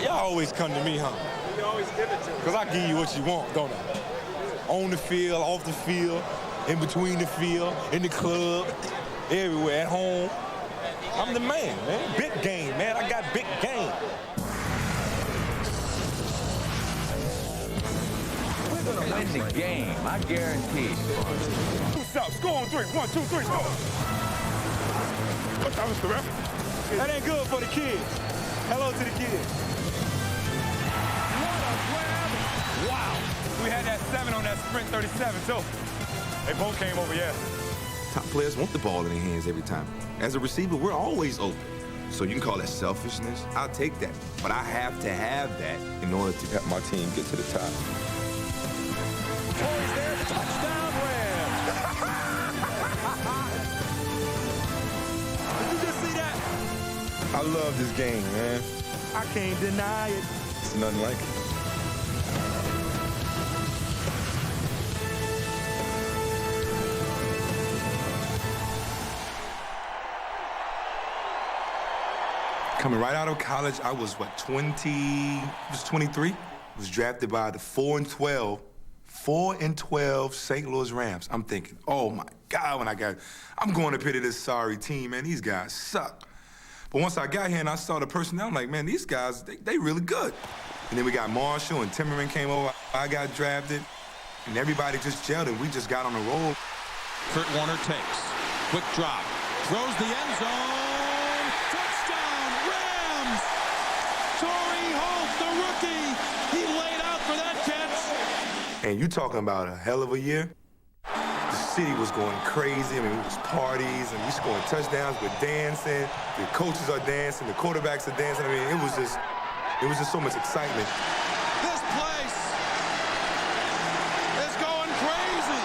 Y'all always come to me, huh? You always give it to me. Because I give you what you want, don't I? On the field, off the field, in between the field, in the club, everywhere, at home. I'm the man. Big game, man. I got big game. We're going to win the game, I guarantee. What's up? Score on 3. 1, 2, 3, score. What's up, Mr. Ref? That ain't good for the kids. Hello to the kids. What a grab. Wow. We had that 7 on that sprint 37, too. They both came over, yeah. Top players want the ball in their hands every time. As a receiver, we're always open. So you can call that selfishness. I'll take that. But I have to have that in order to help my team get to the top. Torry's there. Touchdown, Rams. Did you just see that? I love this game, man. I can't deny it. It's nothing like it. Coming right out of college, I was, 23? Was drafted by the 4 and 12 St. Louis Rams. I'm thinking, oh my God, I'm going up here to this sorry team, man. These guys suck. But once I got here and I saw the personnel, I'm like, man, these guys, they really good. And then we got Marshall and Timmerman came over. I got drafted, and everybody just gelled, and we just got on the roll. Kurt Warner takes. Quick drop. Throws the end zone. Touchdown, Rams! Torry Holt, the rookie. He laid out for that catch. And you talking about a hell of a year? The city was going crazy. I mean, it was parties, and we scoring touchdowns, we're dancing. The coaches are dancing, the quarterbacks are dancing. I mean, it was just so much excitement. This place is going crazy.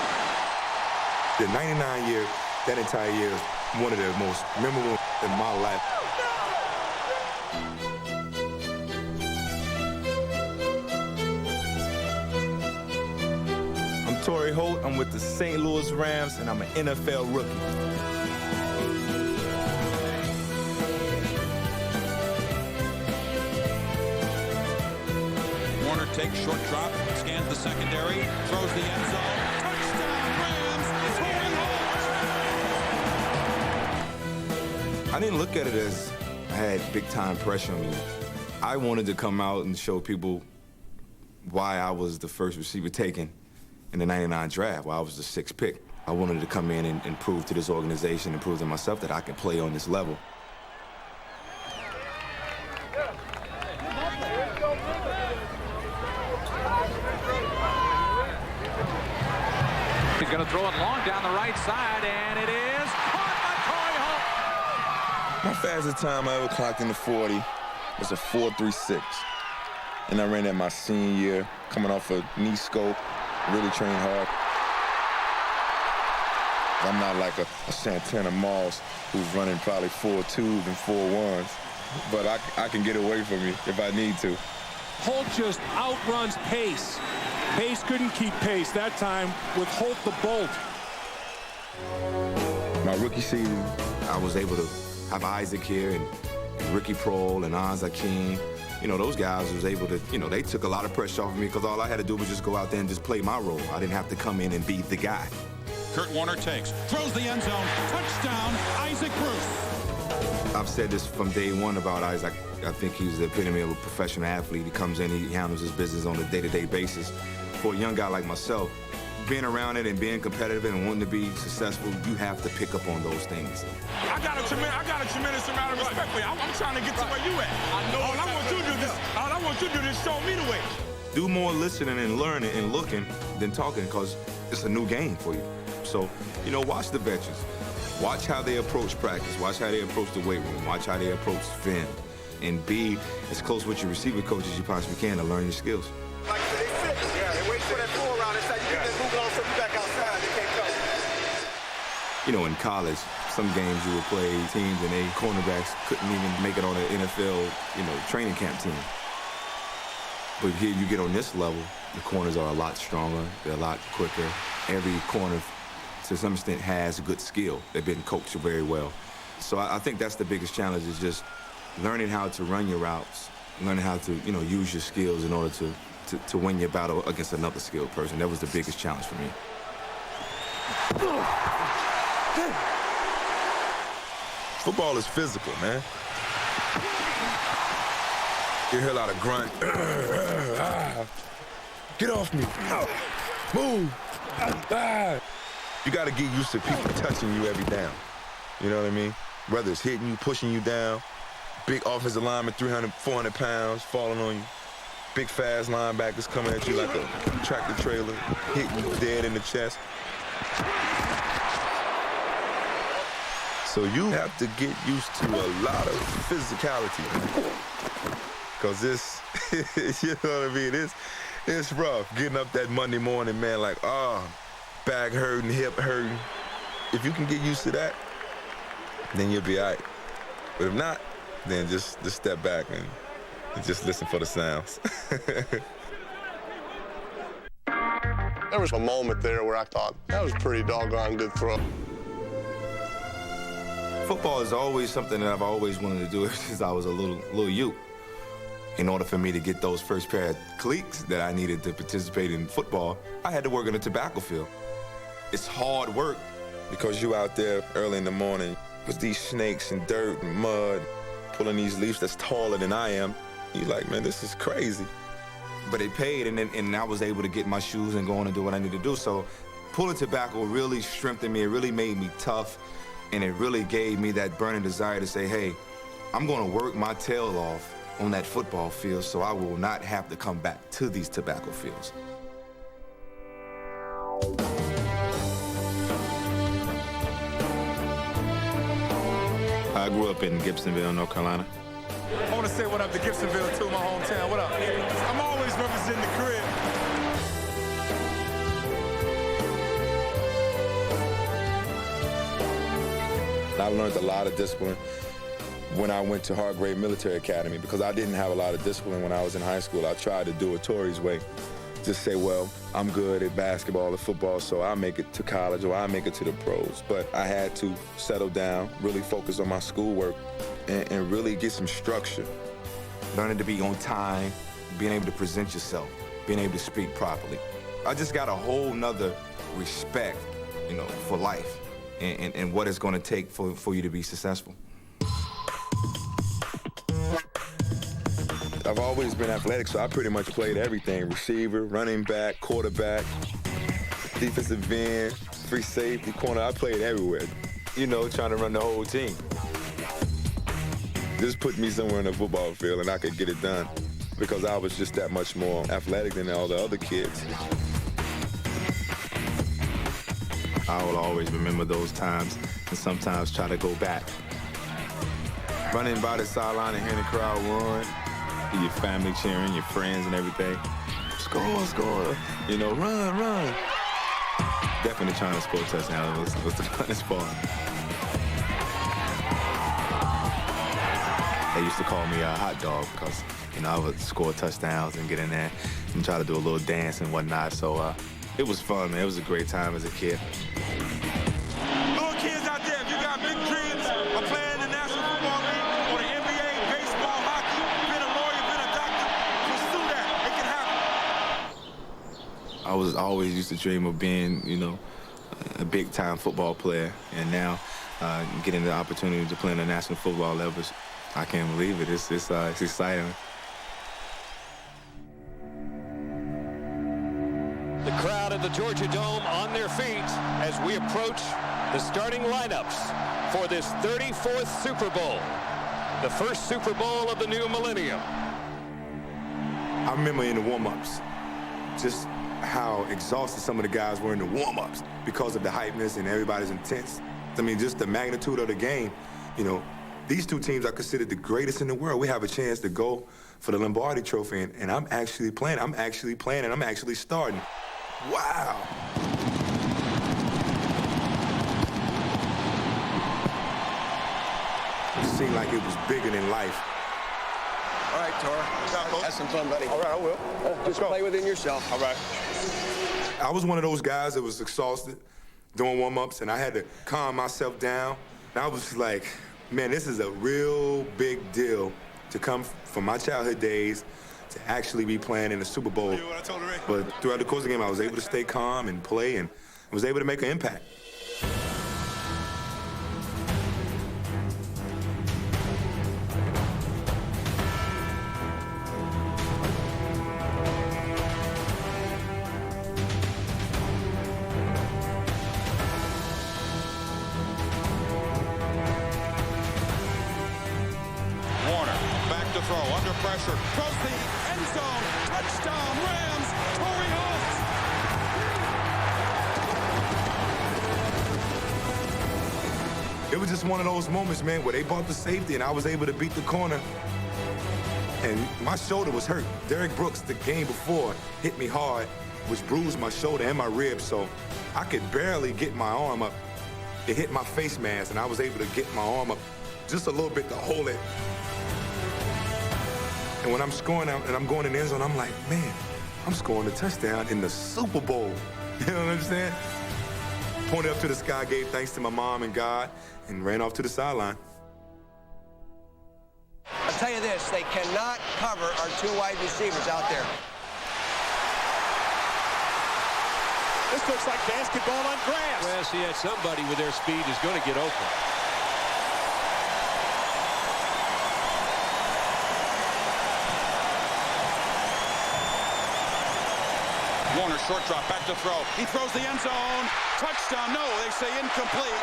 The 99 year, that entire year, is one of the most memorable in my life. I'm Torry Holt. I'm with the St. Louis Rams, and I'm an NFL rookie. Warner takes short drop, scans the secondary, throws the end zone. Touchdown, Rams! Torry Holt! I didn't look at it as I had big-time pressure on me. I wanted to come out and show people why I was the first receiver taken in the 99 draft, why I was the 6th pick. I wanted to come in and prove to this organization and prove to myself that I can play on this level. He's going to throw it long down the right side, and it is caught by Torry Holt. My fastest time I ever clocked in the 40 was a 4.36. And I ran that my senior year, coming off a knee scope, really trained hard. I'm not like a Santana Moss who's running probably 4.2s and 4.1s, but I can get away from you if I need to. Holt just outruns Pace. Pace couldn't keep pace that time with Holt the Bolt. My rookie season, I was able to have Isaac here and Ricky Prohl and Oz Akeem. You know, those guys was able to, they took a lot of pressure off of me because all I had to do was just go out there and just play my role. I didn't have to come in and be the guy. Kurt Warner takes, throws the end zone. Touchdown, Isaac Bruce. I've said this from day one about Isaac. I think he's the epitome of a professional athlete. He comes in, he handles his business on a day-to-day basis. For a young guy like myself, being around it and being competitive and wanting to be successful, you have to pick up on those things. I got a tremendous amount of respect for you. I'm trying to get to where you at. All I want you to do is show me the way. Do more listening and learning and looking than talking, because it's a new game for you. So, watch the veterans. Watch how they approach practice. Watch how they approach the weight room. Watch how they approach film. And be as close with your receiver coach as you possibly can to learn your skills. Like they sit, they wait for that pull around inside. You get that moving on, so you back outside. They can't come. In college, some games you would play teams and they cornerbacks couldn't even make it on an NFL, training camp team. But here you get on this level, the corners are a lot stronger. They're a lot quicker. Every corner, to some extent, has good skill. They've been coached very well. So I think that's the biggest challenge, is just learning how to run your routes learning how to, use your skills in order to win your battle against another skilled person. That was the biggest challenge for me. Football is physical, man. You hear a lot of grunt. Get off me. Move. You got to get used to people touching you every down. You know what I mean? Whether it's hitting you, pushing you down, big offensive lineman, 300, 400 pounds, falling on you. Big, fast linebackers coming at you like a tractor trailer, hitting you dead in the chest. So you have to get used to a lot of physicality. Because this, you know what I mean? It's rough getting up that Monday morning, man, like, back hurting, hip hurting. If you can get used to that, then you'll be all right. But if not, then just step back and just listen for the sounds. There was a moment there where I thought, that was a pretty doggone good throw. Football is always something that I've always wanted to do since I was a little youth. In order for me to get those first pair of cleats that I needed to participate in football, I had to work in a tobacco field. It's hard work because you out there early in the morning with these snakes and dirt and mud, pulling these leaves that's taller than I am. You're like, man, this is crazy. But it paid, and I was able to get my shoes and go on and do what I need to do. So pulling tobacco really strengthened me. It really made me tough, and it really gave me that burning desire to say, hey, I'm going to work my tail off on that football field so I will not have to come back to these tobacco fields. I grew up in Gibsonville, North Carolina. I want to say what up to Gibsonville, too, my hometown. What up? I'm always representing the crib. I learned a lot of discipline when I went to Hargrave Military Academy because I didn't have a lot of discipline when I was in high school. I tried to do it Torry's way. Just say, well, I'm good at basketball or football, so I'll make it to college or I'll make it to the pros. But I had to settle down, really focus on my schoolwork, and really get some structure. Learning to be on time, being able to present yourself, being able to speak properly. I just got a whole nother respect, for life and what it's going to take for you to be successful. I've always been athletic, so I pretty much played everything. Receiver, running back, quarterback, defensive end, free safety, corner. I played everywhere. Trying to run the whole team. Just put me somewhere in the football field and I could get it done because I was just that much more athletic than all the other kids. I will always remember those times and sometimes try to go back. Running by the sideline and hearing the crowd run, your family cheering, your friends and everything. Score, score, run. Definitely trying to score a touchdown was the funnest part. They used to call me a hot dog because, I would score touchdowns and get in there and try to do a little dance and whatnot. So it was fun, man. It was a great time as a kid. Little kids out there, if you got big dreams of playing in the National Football League or the NBA, baseball, hockey, being a lawyer, being a doctor, pursue that. It can happen. I was always used to dream of being, a big-time football player. And now getting the opportunity to play in the National Football levels, I can't believe it. It's exciting. The crowd at the Georgia Dome on their feet as we approach the starting lineups for this 34th Super Bowl, the first Super Bowl of the new millennium. I remember in the warm-ups, just how exhausted some of the guys were in the warm-ups because of the hypeness and everybody's intense. I mean, just the magnitude of the game, These two teams are considered the greatest in the world. We have a chance to go for the Lombardi Trophy, and I'm actually playing. I'm actually playing, and I'm actually starting. Wow. It seemed like it was bigger than life. All right, Torry. Have some fun, buddy. All right, I will. Just play within yourself. All right. I was one of those guys that was exhausted doing warm-ups, and I had to calm myself down. And I was like, man, this is a real big deal to come from my childhood days to actually be playing in the Super Bowl. But throughout the course of the game, I was able to stay calm and play and was able to make an impact. Under pressure, throws the end zone, touchdown Rams, Torry Holt. It was just one of those moments, man, where they bought the safety and I was able to beat the corner. And my shoulder was hurt. Derrick Brooks, the game before, hit me hard, which bruised my shoulder and my ribs, so I could barely get my arm up. It hit my face mask, and I was able to get my arm up just a little bit to hold it. And when I'm scoring out and I'm going in the end zone, I'm like, man, I'm scoring a touchdown in the Super Bowl. You know what I'm saying? Pointed up to the sky, gave thanks to my mom and God, and ran off to the sideline. I'll tell you this, they cannot cover our two wide receivers out there. This looks like basketball on grass. Well, see, somebody with their speed is going to get open. Warner, short drop, back to throw. He throws the end zone. Touchdown. No, they say incomplete.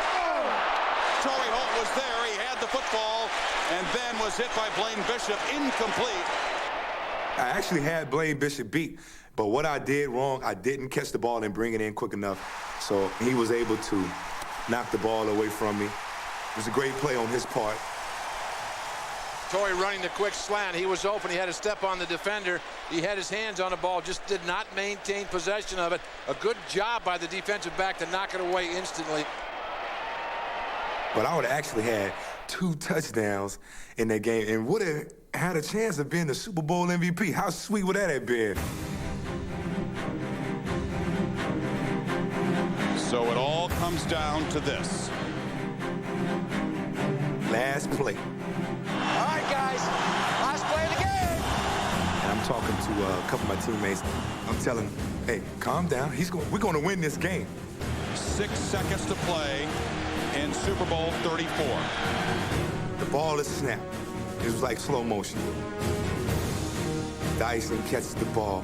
Torry Holt was there. He had the football and then was hit by Blaine Bishop. Incomplete. I actually had Blaine Bishop beat, but what I did wrong, I didn't catch the ball and bring it in quick enough. So he was able to knock the ball away from me. It was a great play on his part. Torry running the quick slant. He was open. He had to step on the defender. He had his hands on the ball, just did not maintain possession of it. A good job by the defensive back to knock it away instantly. But I would have actually had 2 touchdowns in that game and would have had a chance of being the Super Bowl MVP. How sweet would that have been? So it all comes down to this. Last play. All right, guys, last play of the game. And I'm talking to a couple of my teammates. I'm telling them, hey, calm down. We're going to win this game. 6 seconds to play in Super Bowl 34. The ball is snapped. It was like slow motion. Dyson catches the ball.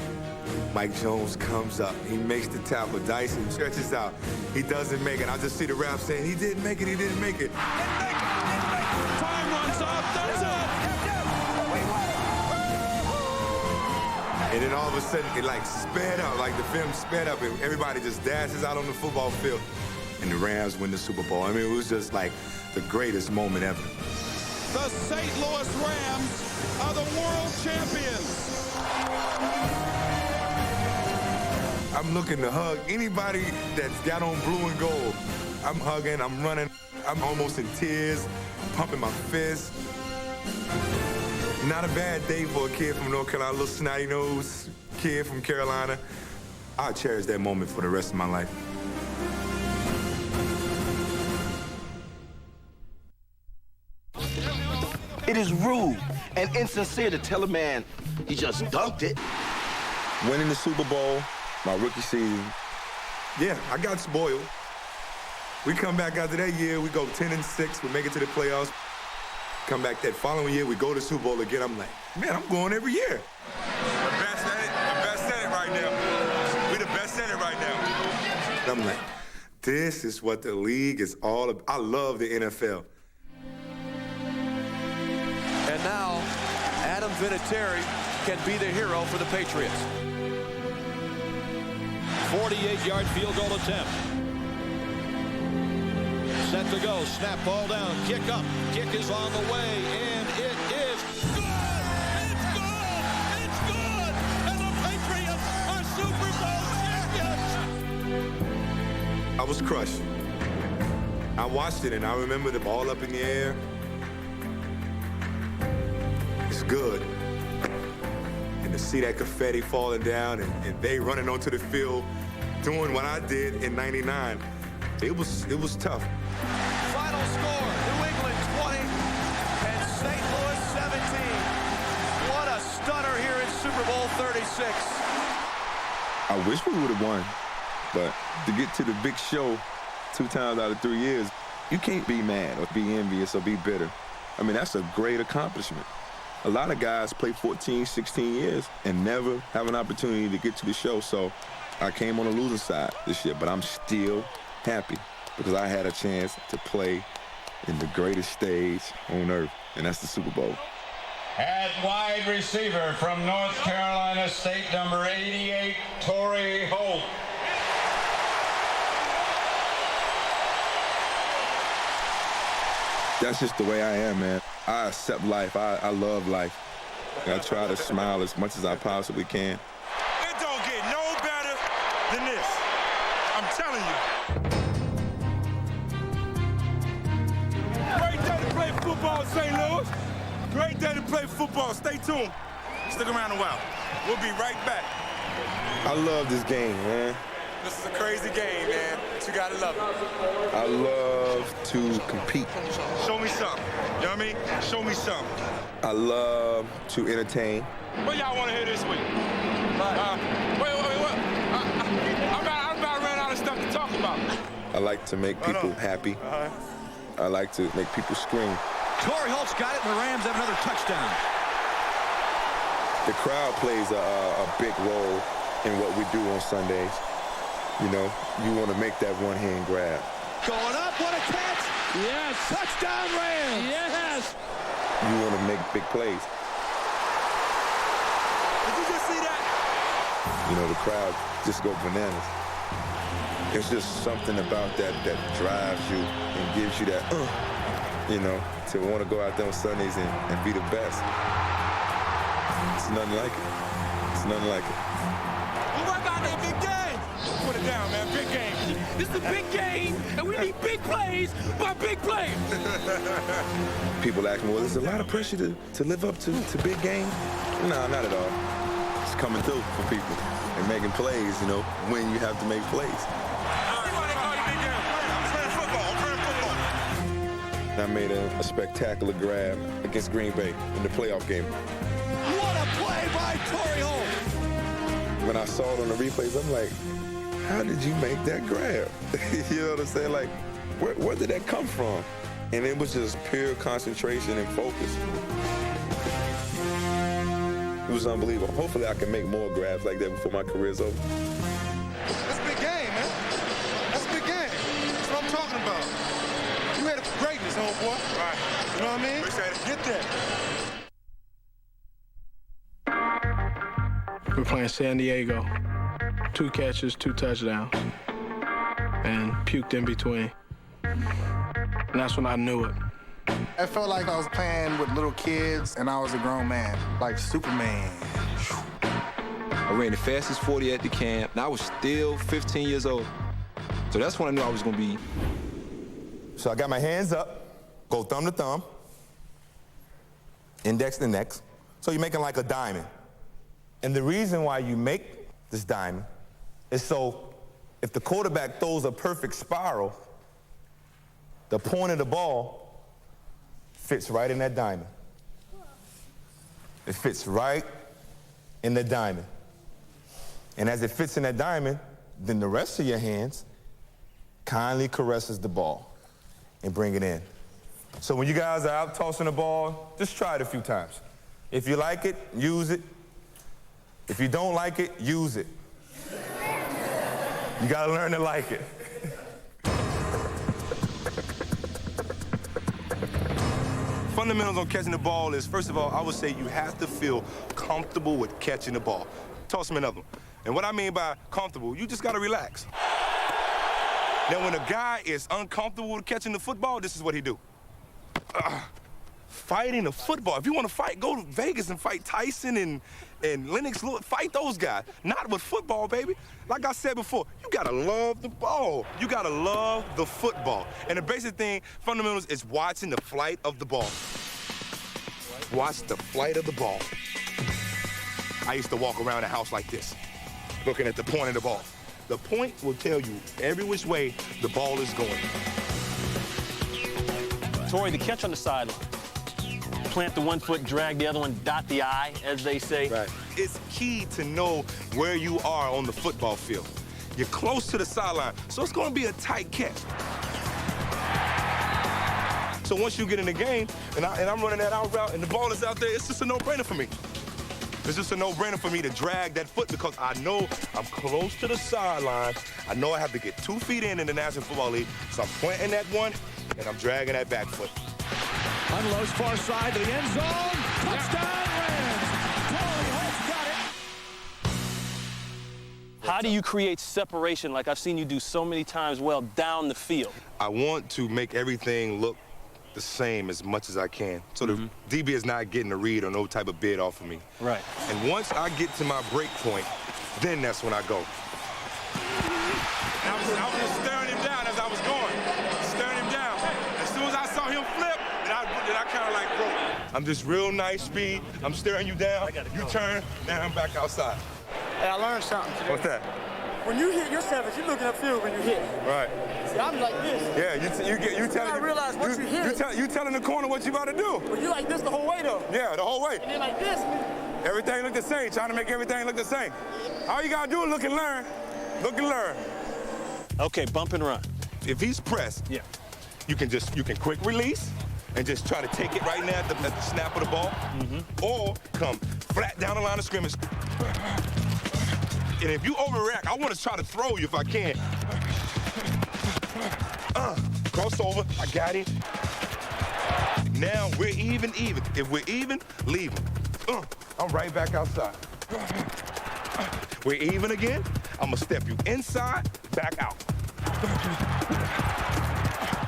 Mike Jones comes up. He makes the tackle. Dyson stretches out. He doesn't make it. I just see the ref saying, he didn't make it, he didn't make it. Time runs up, that's it! And then all of a sudden, it like sped up, like the film sped up, and everybody just dashes out on the football field. And the Rams win the Super Bowl. I mean, it was just like the greatest moment ever. The St. Louis Rams are the world champions. I'm looking to hug anybody that's got on blue and gold. I'm hugging, I'm running, I'm almost in tears, pumping my fist. Not a bad day for a kid from North Carolina, a little snotty-nosed kid from Carolina. I'll cherish that moment for the rest of my life. It is rude and insincere to tell a man he just dunked it. Winning the Super Bowl, my rookie season. Yeah, I got spoiled. We come back after that year, we go 10-6, we make it to the playoffs. Come back that following year, we go to the Super Bowl again. I'm like, man, I'm going every year. The best at it right now. We the best at it right now. And I'm like, this is what the league is all about. I love the NFL. And now, Adam Vinatieri can be the hero for the Patriots. 48-yard field goal attempt. Set to go, snap ball down, kick up. Kick is on the way, and it is good! It's good! It's good! And the Patriots are Super Bowl champions! I was crushed. I watched it, and I remember the ball up in the air. It's good. And to see that confetti falling down and they running onto the field doing what I did in '99, it was tough. Final score, New England 20 and St. Louis 17. Super Bowl 36. I wish we would have won, but to get to the big show 2 times out of 3 years, you can't be mad or be envious or be bitter. I mean, that's a great accomplishment. A lot of guys play 14, 16 years and never have an opportunity to get to the show, so I came on the losing side this year, but I'm still happy because I had a chance to play in the greatest stage on earth, and that's the Super Bowl. At wide receiver from North Carolina State, number 88, Torry Holt. That's just the way I am, man. I accept life. I love life. I try to smile as much as I possibly can. It don't get no better than this. I'm telling you. Great day to play football in St. Louis. Great day to play football. Stay tuned. Stick around a while. We'll be right back. I love this game, man. This is a crazy game, man. But you gotta love it. I love to compete. Show me something. You know what I mean? Show me something. I love to entertain. What y'all want to hear this week? Wait. I'm about to run out of stuff to talk about. I like to make people happy. I like to make people scream. Torry Holt's got it, and the Rams have another touchdown. The crowd plays a big role in what we do on Sundays. You know, you want to make that one-hand grab. Going up, what a catch! Yes! Touchdown Rams! Yes! You want to make big plays. Did you just see that? You know, the crowd just go bananas. There's just something about that drives you and gives you that, you know, to want to go out there on Sundays and be the best. It's nothing like it. It's nothing like it. What about that big game? Put it down, man. Big game. This is a big game, and we need big plays by big players. People ask me, well, there's a lot of pressure to live up to big game? No, not at all. It's coming through for people and making plays, you know, when you have to make plays. I made a spectacular grab against Green Bay in the playoff game. What a play by Torry Holt! When I saw it on the replays, I'm like, how did you make that grab? You know what I'm saying? Like, where did that come from? And it was just pure concentration and focus. It was unbelievable. Hopefully I can make more grabs like that before my career's over. That's a big game, man. That's a big game. That's what I'm talking about. You had greatness, homeboy. Right. You know what I mean? Appreciate it. Get that. We're playing San Diego. 2 catches, 2 touchdowns, and puked in between. And that's when I knew it. I felt like I was playing with little kids and I was a grown man, like Superman. I ran the fastest 40 at the camp, and I was still 15 years old. So that's when I knew I was gonna be. So I got my hands up, go thumb to thumb, index to next. So you're making like a diamond. And the reason why you make this diamond is so if the quarterback throws a perfect spiral, the point of the ball fits right in that diamond. It fits right in the diamond. And as it fits in that diamond, then the rest of your hands kindly caresses the ball and bring it in. So when you guys are out tossing the ball, just try it a few times. If you like it, use it. If you don't like it, use it. You gotta learn to like it. Fundamentals on catching the ball is, first of all, I would say you have to feel comfortable with catching the ball. Toss me another one. And what I mean by comfortable, you just gotta relax. Now, when a guy is uncomfortable with catching the football, this is what he do. Fighting the football. If you want to fight, go to Vegas and fight Tyson and Lennox Lewis. Fight those guys. Not with football, baby. Like I said before, you gotta love the ball. You gotta love the football. And the basic thing, fundamentals, is watching the flight of the ball. Watch the flight of the ball. I used to walk around the house like this, looking at the point of the ball. The point will tell you every which way the ball is going. Torry, the catch on the sideline. Plant the 1 foot, drag the other one, dot the I, as they say. Right. it's key to know where you are on the football field. You're close to the sideline, so it's going to be a tight catch. So once you get in the game, and I'm running that out route, and the ball is out there, it's just a no-brainer for me. It's just a no-brainer for me to drag that foot because I know I'm close to the sideline. I know I have to get 2 feet in the National Football League, so I'm planting that one, and I'm dragging that back foot. Unloads far side to the end zone. Touchdown, Rams. Torry Holt got it. How do you create separation like I've seen you do so many times well down the field? I want to make everything look the same as much as I can. So the DB is not getting a read or no type of bid off of me. Right. And once I get to my break point, then that's when I go. I was just staring him down as I was going. Staring him down. As soon as I saw him flip, then I kind of like broke. I'm just real nice speed. I'm staring you down. You turn, now I'm back outside. Hey, I learned something today. What's that? When you hit your savage, you're looking upfield when you hit. Right. See, I'm like this. Yeah, you telling. I realize once you hit you telling the corner what you about to do. Well, you like this the whole way though. Yeah, the whole way. And then like this. Everything look the same. Trying to make everything look the same. All you gotta do is look and learn. Look and learn. Okay, bump and run. If he's pressed, yeah, you can quick release and just try to take it right now at the snap of the ball, or come flat down the line of scrimmage. And if you overreact, I want to try to throw you if I can. Crossover, I got it. Now we're even. If we're even, leave him. I'm right back outside. We're even again. I'm gonna step you inside, back out.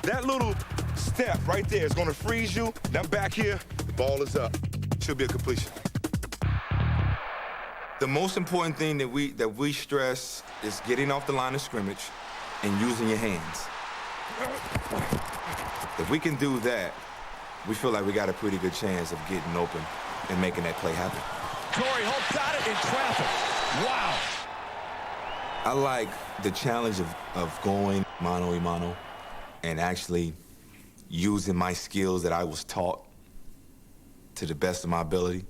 That little step right there is gonna freeze you. Now back here, the ball is up. Should be a completion. The most important thing that we stress is getting off the line of scrimmage and using your hands. If we can do that, we feel like we got a pretty good chance of getting open and making that play happen. Torry Holt got it in traffic. Wow. I like the challenge of going mano-a-mano and actually using my skills that I was taught to the best of my ability,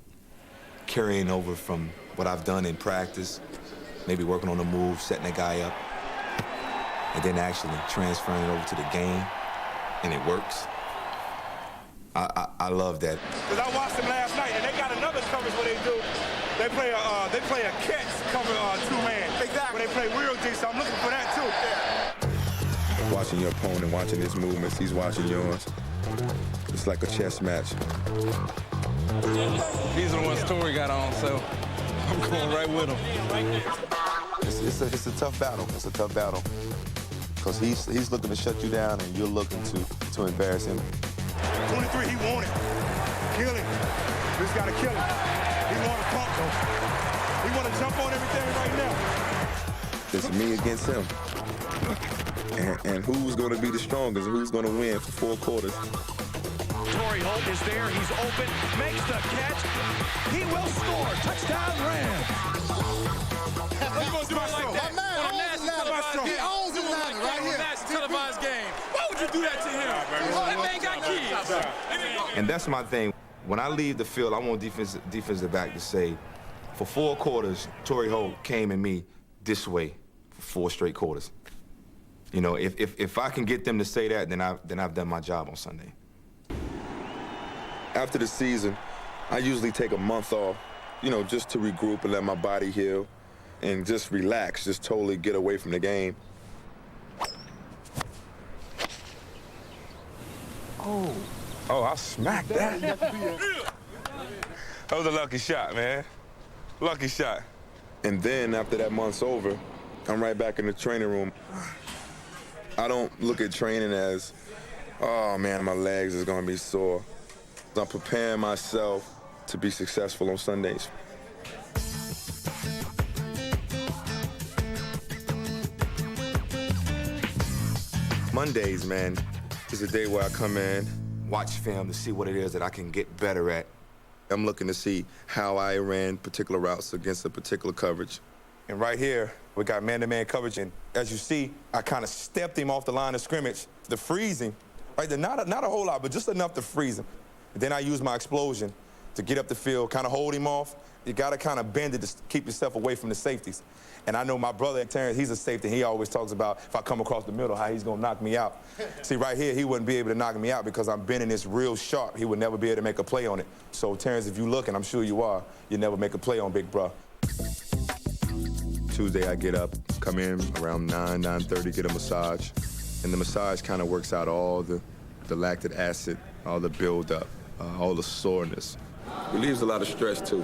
carrying over from what I've done in practice, maybe working on the move, setting a guy up, and then actually transferring it over to the game, and it works. I love that. Because I watched them last night, and they got another coverage where they do. They play a catch cover two-man. Exactly. When they play real D, so I'm looking for that too. Yeah. Watching your opponent, watching his movements, he's watching yours. It's like a chess match. These are the ones Torry got on, so I'm going right with him. It's a tough battle. It's a tough battle. Because he's looking to shut you down and you're looking to embarrass him. 23, he want it. Kill him. We just gotta kill him. He want to pump though. He want to jump on everything right now. It's me against him. And who's going to be the strongest and who's going to win for 4 quarters. Torry Holt is there. He's open. Makes the catch. He will score. Touchdown, Rams. He's going to do it like that. He owns his ladder right here. Televised game. Why would you do that to him? That man got kids. And that's my thing. When I leave the field, I want defensive back to say, for 4 quarters, Torry Holt came at me this way for 4 straight quarters. You know, if I can get them to say that, then I've done my job on Sunday. After the season, I usually take a month off, you know, just to regroup and let my body heal and just relax, just totally get away from the game. Oh, I smacked that. That was a lucky shot, man. Lucky shot. And then after that month's over, I'm right back in the training room. I don't look at training as, oh man, my legs is gonna be sore. I'm preparing myself to be successful on Sundays. Mondays, man, is a day where I come in, watch film to see what it is that I can get better at. I'm looking to see how I ran particular routes against a particular coverage. And right here, we got man-to-man coverage, and as you see, I kind of stepped him off the line of scrimmage, the freezing, right there, not a whole lot, but just enough to freeze him. And then I used my explosion to get up the field, kind of hold him off, You got to kind of bend it to keep yourself away from the safeties. And I know my brother, Terrence, he's a safety. He always talks about if I come across the middle, how he's going to knock me out. See, right here, he wouldn't be able to knock me out because I'm bending this real sharp. He would never be able to make a play on it. So, Terrence, if you look, and I'm sure you are, you never make a play on Big Bro. Tuesday, I get up, come in around 9:30, get a massage. And the massage kind of works out all the lactic acid, all the buildup, all the soreness. Relieves a lot of stress, too.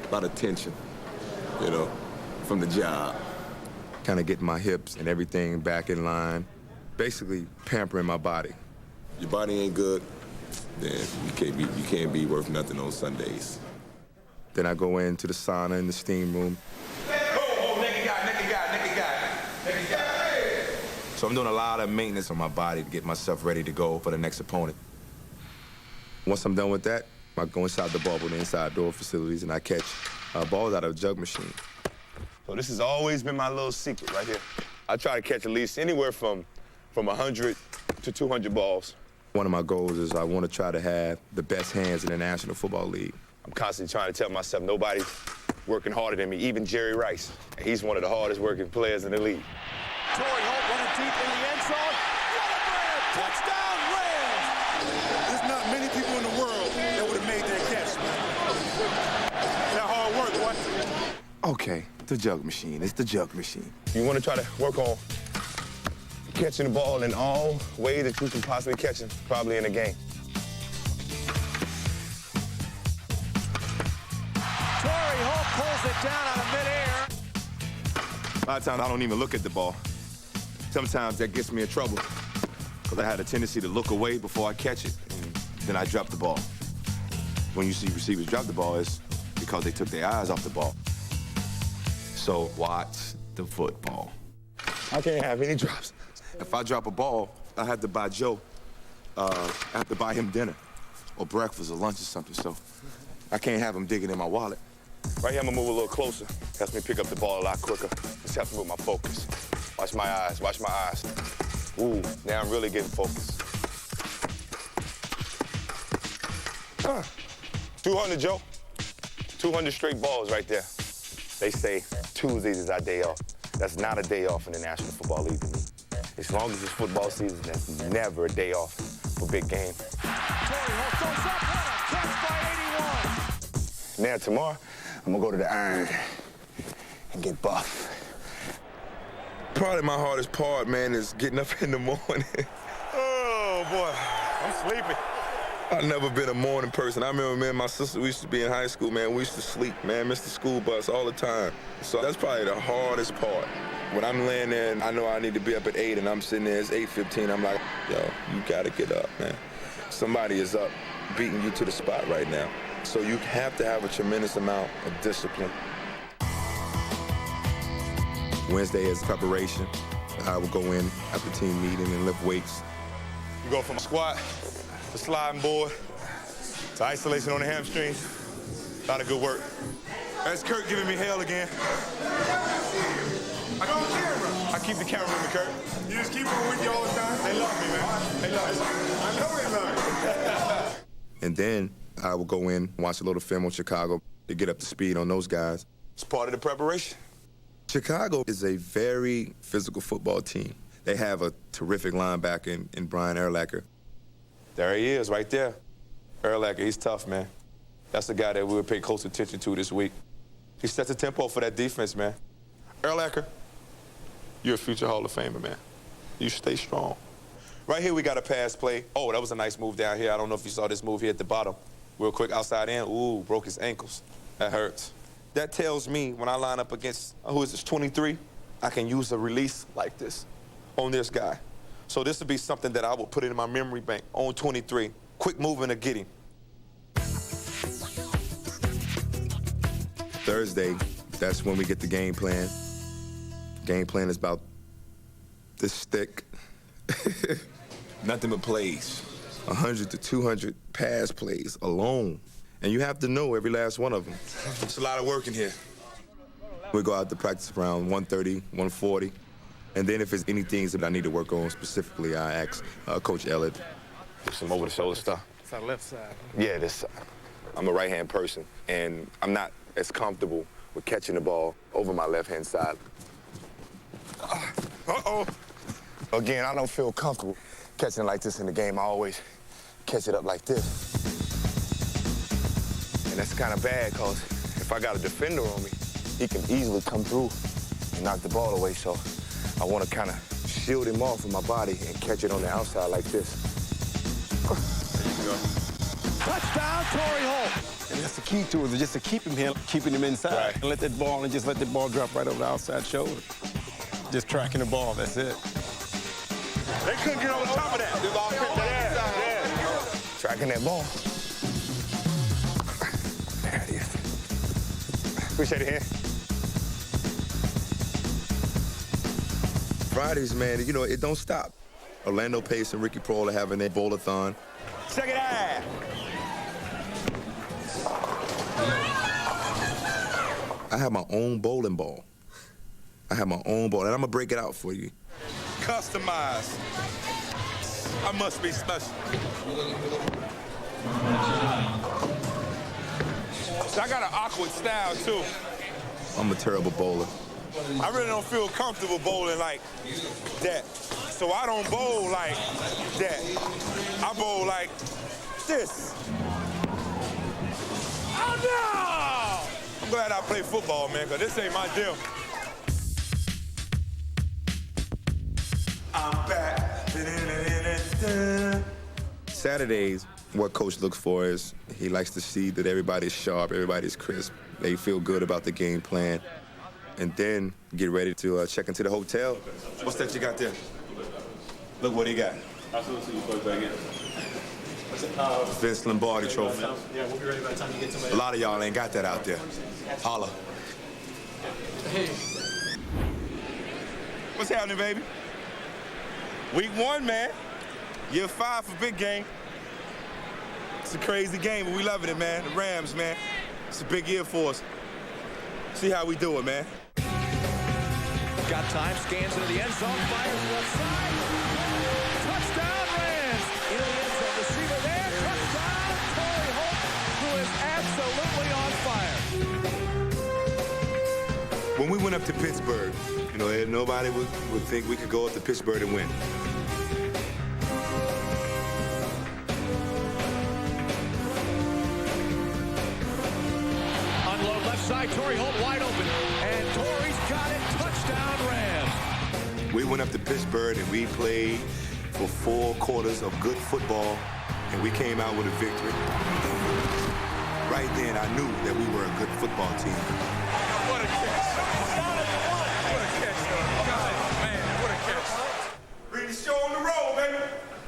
A lot of tension, you know, from the job. Kind of getting my hips and everything back in line. Basically pampering my body. Your body ain't good, then you can't be worth nothing on Sundays. Then I go into the sauna in the steam room. Naked guy. So I'm doing a lot of maintenance on my body to get myself ready to go for the next opponent. Once I'm done with that, I go inside the bubble, the inside door facilities, and I catch balls out of a jug machine. So this has always been my little secret right here. I try to catch at least anywhere from 100 to 200 balls. One of my goals is I want to try to have the best hands in the National Football League. I'm constantly trying to tell myself nobody's working harder than me, even Jerry Rice. He's one of the hardest working players in the league. Torry Holt running deep in the end zone. Touchdown, Rams! There's not many people in the world that would have made that catch, man. That hard work, boy. Okay, the jug machine. It's the jug machine. You want to try to work on catching the ball in all ways that you can possibly catch it, probably in a game. Torry Holt pulls it down out of midair. A lot of times I don't even look at the ball. Sometimes that gets me in trouble because I had a tendency to look away before I catch it, and then I drop the ball. When you see receivers drop the ball, it's because they took their eyes off the ball. So watch the football. I can't have any drops. If I drop a ball, I have to buy Joe. I have to buy him dinner or breakfast or lunch or something. So I can't have him digging in my wallet. Right here, I'm gonna move a little closer. Helps me pick up the ball a lot quicker. Just helps me with my focus. Watch my eyes, watch my eyes. Ooh, now I'm really getting focused. 200, Joe. 200 straight balls right there. They say Tuesdays is our day off. That's not a day off in the National Football League to me. As long as it's football season, that's never a day off for big game. Torry Holt goes up, catch by 81. Now tomorrow, I'm gonna go to the Iron and get buff. Probably my hardest part, man, is getting up in the morning. Oh, boy, I'm sleepy. I've never been a morning person. I remember, man, my sister, we used to be in high school, man. We used to sleep, man, miss the school bus all the time. So that's probably the hardest part. When I'm laying there and I know I need to be up at 8 and I'm sitting there, it's 8:15, I'm like, yo, you gotta get up, man. Somebody is up beating you to the spot right now. So you have to have a tremendous amount of discipline. Wednesday is preparation. I will go in after team meeting and lift weights. You go from squat to sliding board to isolation on the hamstring. A lot of good work. That's Kurt giving me hell again. I keep the camera with me, Kurt. You just keep it with you all the time? They love me, man. They love me. I know they love you. And then I will go in, watch a little film on Chicago to get up to speed on those guys. It's part of the preparation. Chicago is a very physical football team. They have a terrific linebacker in Brian Urlacher. There he is, right there. Urlacher, he's tough, man. That's the guy that we would pay close attention to this week. He sets the tempo for that defense, man. Urlacher, you're a future Hall of Famer, man. You stay strong. Right here, we got a pass play. Oh, that was a nice move down here. I don't know if you saw this move here at the bottom. Real quick, outside in. Ooh, broke his ankles. That hurts. That tells me when I line up against, who is this, 23, I can use a release like this on this guy. So this would be something that I would put in my memory bank on 23. Quick moving to get him. Thursday, that's when we get the game plan. Game plan is about this thick. Nothing but plays. 100 to 200 pass plays alone. And you have to know every last one of them. It's a lot of work in here. We go out to practice around 1:30, 1:40. And then if there's anything that I need to work on specifically, I ask Coach Elliott. Do some over-the-shoulder stuff. It's our left side. Yeah, this side. I'm a right-hand person, and I'm not as comfortable with catching the ball over my left-hand side. Uh-oh. Again, I don't feel comfortable catching it like this in the game. I always catch it up like this. And that's kind of bad, because if I got a defender on me, he can easily come through and knock the ball away. So I want to kind of shield him off with my body and catch it on the outside like this. There you go. Touchdown, Torry Holt. And that's the key to it, is just to keep him here, keeping him inside. Right. And let that ball drop right over the outside shoulder. Just tracking the ball, that's it. They couldn't get on top of that. The ball picked that. Tracking that ball. There it is. Appreciate it, here. Fridays, man, you know, it don't stop. Orlando Pace and Ricky Prohl are having their bowl-a-thon. Check it out. I have my own bowling ball. I have my own ball, and I'm gonna break it out for you. Customized. I must be special. So I got an awkward style, too. I'm a terrible bowler. I really don't feel comfortable bowling like that. So I don't bowl like that. I bowl like this. Oh, no! I'm glad I play football, man, because this ain't my deal. I'm back. Saturdays, what Coach looks for is he likes to see that everybody's sharp, everybody's crisp. They feel good about the game plan. And then get ready to check into the hotel. What's that you got there? Look what he got. I'll see you folks back in. Vince Lombardi trophy. Yeah, we'll be ready by the time you get to A lot of y'all ain't got that out there. Holla. Hey. What's happening, baby? Week 1, man. Year 5 for big game. It's a crazy game, but we loving it, man. The Rams, man. It's a big year for us. See how we do it, man. Got time, scans into the end zone, fires left side. Touchdown, Rams. Into the end zone, receiver there. Touchdown, Torry Holt, who is absolutely on fire. When we went up to Pittsburgh, you know, nobody would think we could go up to Pittsburgh and win. Unload left side, Torry Holt wide open. And Torry's got it. Touchdown, Rams. We went up to Pittsburgh and we played for 4 quarters of good football, and we came out with a victory. Right then, I knew that we were a good football team. What a catch. What a catch, though. God, man, what a catch. Bring the show on the road, baby.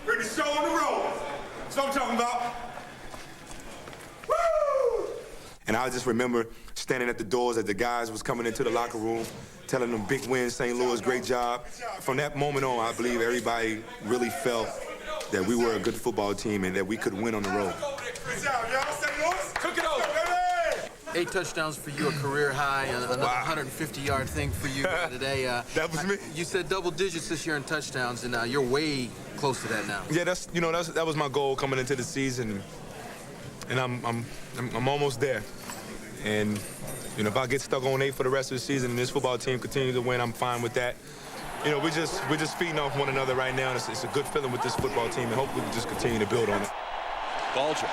Bring the show on the road. That's what I'm talking about. Woo! And I just remember standing at the doors as the guys was coming into the locker room, telling them big win, St. Louis, great job. From that moment on, I believe everybody really felt that we were a good football team and that we could win on the road. Good job, y'all. St. Louis, cook it over, baby. 8 touchdowns for you, a career high, and another 150-yard thing for you today. That was me. You said double digits this year in touchdowns, and you're way close to that now. Yeah, that was my goal coming into the season, and I'm almost there. And you know, if I get stuck on 8 for the rest of the season and this football team continues to win, I'm fine with that. You know, we're just feeding off one another right now, and it's a good feeling with this football team, and hopefully we just continue to build on it. Bulger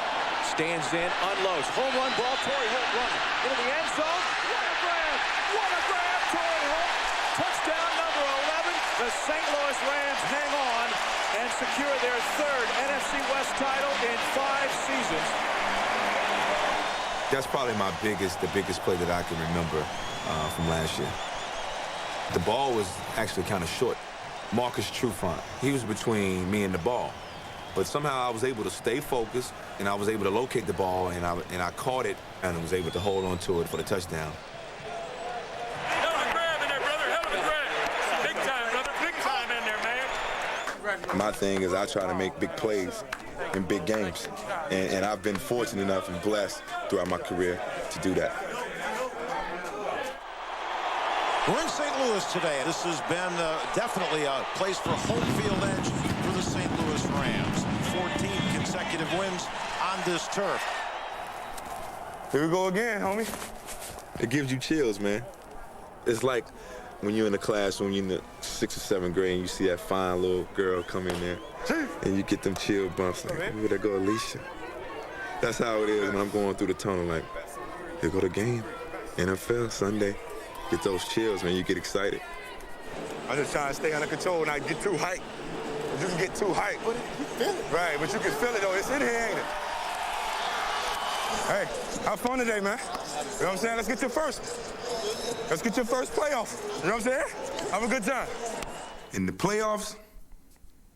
stands in, unloads. Home run ball, Torry Holt running. Into the end zone. What a grab! What a grab, Torry Holt. Touchdown number 11. The St. Louis Rams hang on and secure their 3rd NFC West title in 5 seasons. That's probably the biggest play that I can remember from last year. The ball was actually kind of short. Marcus Trufant, he was between me and the ball. But somehow I was able to stay focused, and I was able to locate the ball, and I caught it, and I was able to hold on to it for the touchdown. Hell of a grab in there, brother. Hell of a grab. Big time, brother. Big time in there, man. My thing is I try to make big plays in big games. And I've been fortunate enough and blessed throughout my career to do that. We're in St. Louis today. This has been definitely a place for home field edge for the St. Louis Rams. 14 consecutive wins on this turf. Here we go again, homie. It gives you chills, man. It's like when you're in the classroom, you're in the 6th or 7th grade, and you see that fine little girl come in there, and you get them chill bumps. Like, here there go Alicia. That's how it is when I'm going through the tunnel. Like, here go the game. NFL Sunday. Get those chills, man. You get excited. I'm just trying to stay under control and not get too hyped. You can get too hyped. But you feel it. Right, but you can feel it, though. It's in here, ain't it? Hey, have fun today, man. You know what I'm saying? Let's get your first. Let's get your first playoff. You know what I'm saying? Have a good time. In the playoffs,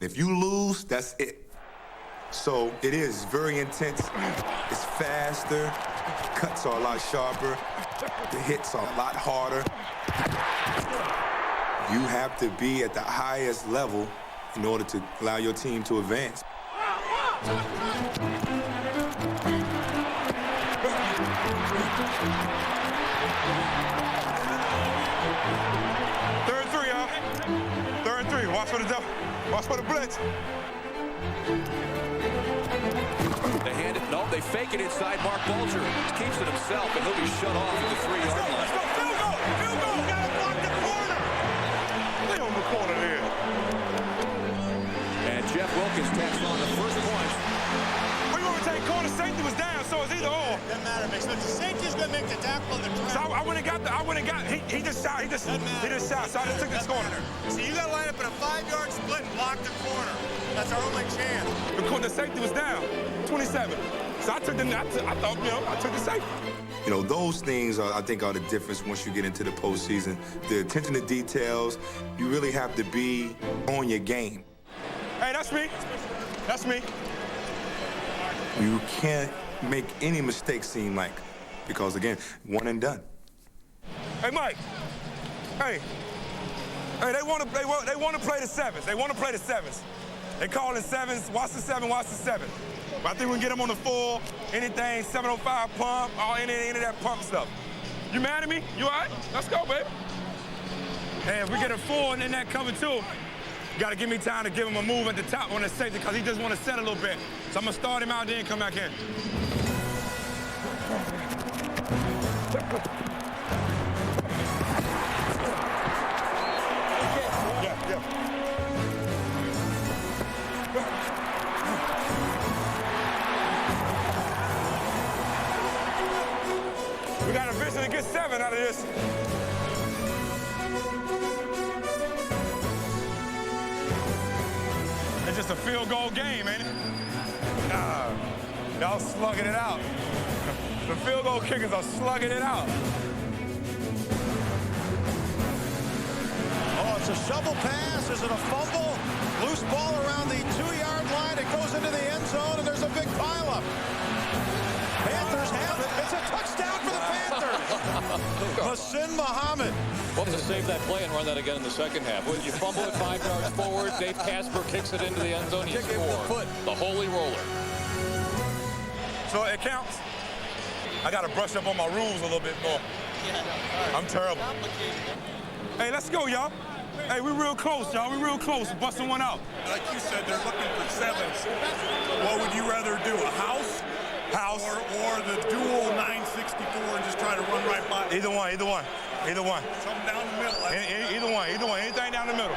if you lose, that's it. So it is very intense. It's faster. Cuts are a lot sharper. The hits are a lot harder. You have to be at the highest level in order to allow your team to advance. Third and 3, y'all. Third and 3. Watch for the double. Watch for the blitz. They hand it. No, they fake it inside. Mark Bulger keeps it himself, and he'll be shut off at the 3-yard line. Let's go. Field goal. Field goal. You gotta block the corner. Lay on the corner there. And Jeff Wilkins tacks on the first point. We want to take corner. Safety was down, so it's either or. Doesn't matter, Mix. The safety's gonna make the tackle on the track. So I wouldn't got. He just shot. He just shot. So I just took this corner. So you gotta line up in a 5-yard split and block the corner. That's our only chance. The safety was down, 27. So I took I thought, I took the safety. You know, those things, I think, are the difference once you get into the postseason. The attention to details, you really have to be on your game. Hey, that's me. That's me. You can't make any mistakes seem like, because, again, one and done. Hey, Mike. Hey, they want to play the sevens. They want to play the sevens. They call it sevens. Watch the 7, watch the 7. But I think we can get them on the 4, anything, 705 pump, or any of that pump stuff. You mad at me? You all right? Let's go, baby. Hey, if we get a 4 and then that cover 2, you got to give me time to give him a move at the top on the safety because he just want to set a little bit. So I'm going to start him out, then come back in. We got a vision to get 7 out of this. It's just a field goal game, ain't it? Nah, y'all slugging it out. The field goal kickers are slugging it out. Oh, it's a shovel pass. Is it a fumble? Loose ball around the 2-yard line. It goes into the end zone, and there's a big pileup. Panthers have it. It's a touchdown for the Panthers. Masin Muhammad. We'll have to save that play and run that again in the second half. When you fumble it 5 yards forward, Dave Casper kicks it into the end zone. You score. The holy roller. So it counts. I got to brush up on my rules a little bit more. I'm terrible. Hey, let's go, y'all. Hey, we're real close, y'all. We're real close. Busting one out. Like you said, they're looking for 7s. What would you rather do, a house? Or the dual 964 and just try to run right by? Either one. Something down the middle. Either one. Anything down the middle.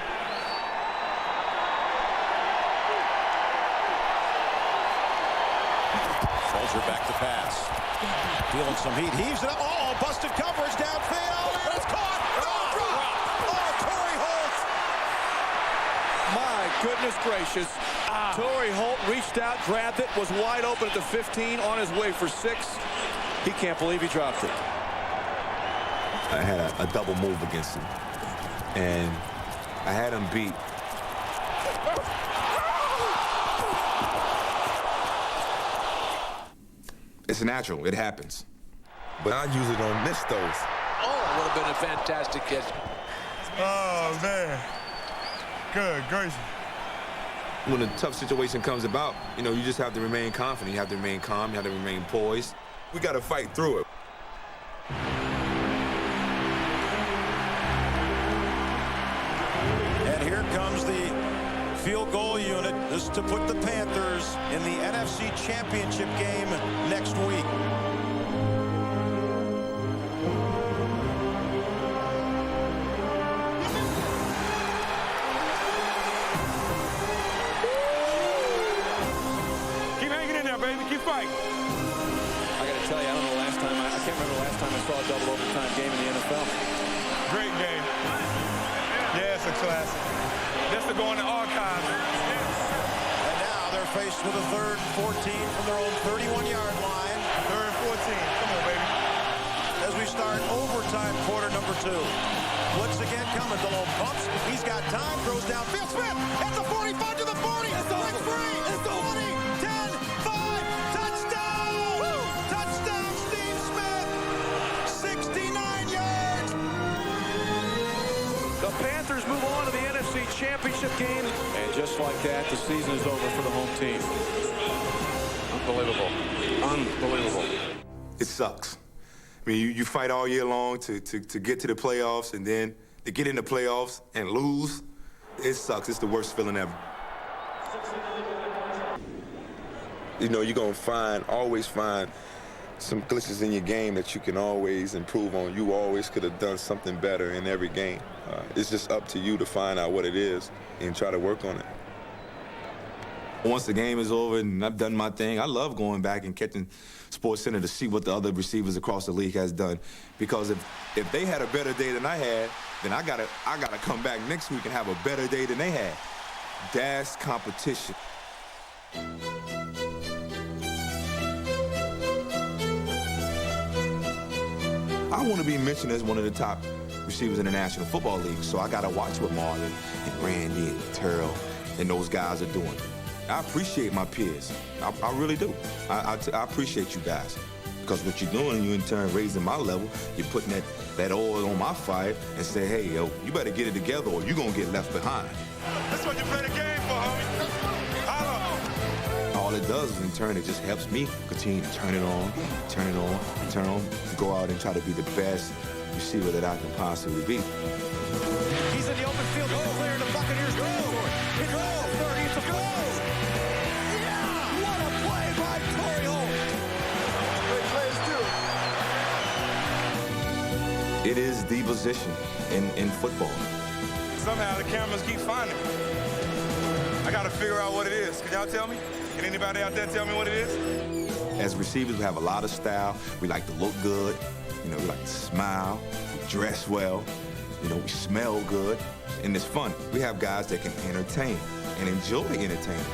Bulger back to pass. Feeling some heat. Heaves it up. Oh, busted coverage downfield. And it's caught. Oh, Torry Holt. My goodness gracious. Torry Holt reached out, grabbed it, was wide open at the 15, on his way for 6. He can't believe he dropped it. I had a double move against him, and I had him beat. It's natural. It happens. But I usually don't miss those. Oh, would have been a fantastic catch. Oh, man. Good gracious. When a tough situation comes about, you just have to remain confident. You have to remain calm. You have to remain poised. We got to fight through it. And here comes the field goal unit. This is to put the Panthers in the NFC Championship game next week. never saw a double overtime game in the NFL. Great game. Yeah, it's a classic. This will go in the archives. And now they're faced with a 3rd and 14 from their own 31-yard line. 3rd and 14. Come on, baby. As we start overtime, quarter number 2. Blitz again coming. Delhomme bumps. He's got time. Throws downfield. Smith at the 45 to the 40. It's breaks free. It's 20, 10, 5. Touchdown! Woo! Touchdown, Steve Smith. 69 yards. The Panthers move on to the NFC Championship game. And just like that, the season is over for the home team. Unbelievable. Unbelievable. It sucks. I mean, you fight all year long to get to the playoffs, and then to get in the playoffs and lose, it sucks. It's the worst feeling ever. You know, you're going to always find some glitches in your game that you can always improve on. You always could have done something better in every game. It's just up to you to find out what it is and try to work on it. Once the game is over and I've done my thing, I love going back and catching SportsCenter to see what the other receivers across the league has done. Because if they had a better day than I had, then I gotta come back next week and have a better day than they had. That's competition. I want to be mentioned as one of the top receivers in the National Football League, so I gotta watch what Marlon and Randy and Terrell and those guys are doing. I appreciate my peers. I really do. I appreciate you guys. Because what you're doing, you in turn raising my level. You're putting that oil on my fire and say, hey, yo, you better get it together or you're going to get left behind. That's what you play the game for, homie. Holla. All it does is, in turn, it just helps me continue to turn it on, go out and try to be the best receiver that I can possibly be. He's in the open field. It's clear in the Buccaneers territory. It's all 30. It's a goal. Yeah! What a play by Torry Holt. Great plays, too. It is the position in football. Somehow the cameras keep finding me. I got to figure out what it is. Can y'all tell me? Can anybody out there tell me what it is? As receivers, we have a lot of style. We like to look good. You know, we like to smile. We dress well. You know, we smell good. And it's fun. We have guys that can entertain and enjoy entertaining.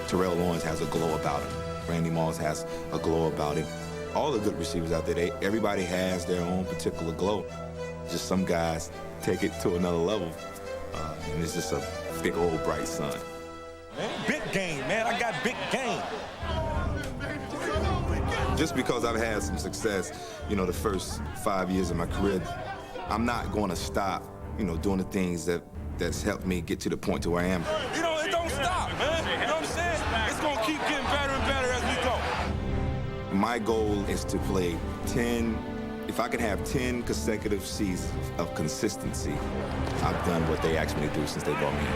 Terrell Lawrence has a glow about him. Randy Moss has a glow about him. All the good receivers out there, everybody has their own particular glow. Just some guys take it to another level. And it's just a big old bright sun. Man, big game, man. I got big game. Just because I've had some success, you know, the first 5 years of my career, I'm not going to stop, you know, doing the things that's helped me get to the point to where I am. You know, it don't stop, man. You know what I'm saying? It's going to keep getting better and better as we go. My goal is to play 10, if I can have 10 consecutive seasons of consistency, I've done what they asked me to do since they brought me in.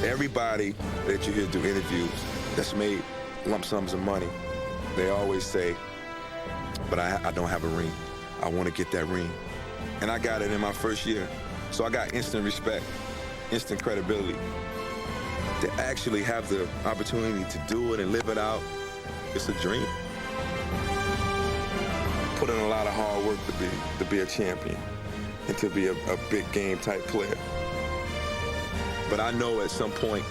Everybody that you hear do interviews that's made lump sums of money, they always say, but I don't have a ring. I want to get that ring. And I got it in my first year. So I got instant respect, instant credibility. To actually have the opportunity to do it and live it out, it's a dream. Put in a lot of hard work to be a champion and to be a big game type player. But I know at some point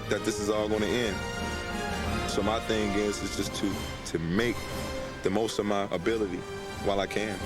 that this is all going to end. So my thing is just to make the most of my ability while I can.